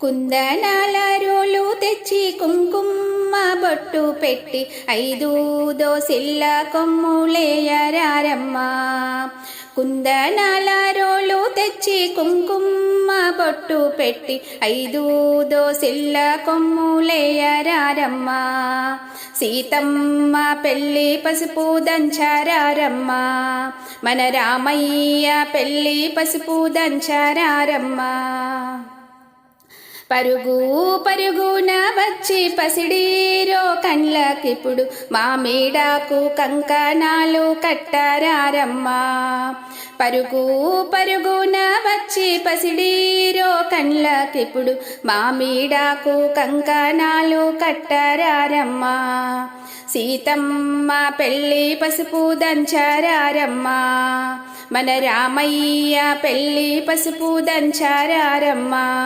కుందనాల రోలు తెచ్చి కుంకుమ బొట్టు పెట్టి 5 దోసిళ్ళ కొమ్ములేయరారమ్మ. కుందనాల రోలు తెచ్చి కుంకుమ బొట్టు పెట్టి 5 దోసిళ్ళ కొమ్ములేయరారమ్మ. సీతమ్మ పెళ్ళి పసుపు దంచారారమ్మ. మన రామయ్య పెళ్ళి పసుపు దంచారారమ్మ. పరుగు పరుగున వచ్చి పసిడీరో కండ్లకిప్పుడు మామిడాకు కంకణాలు కట్టారారమ్మ. పరుగు పరుగున వచ్చి పసిడీరో కండ్లకిప్పుడు మామిడాకు కంకణాలు కట్టారారమ్మ. సీతమ్మ పెళ్ళి పసుపు దంచారారమ్మ. మన రామయ్య పెళ్ళి పసుపు దంచారారమ్మ.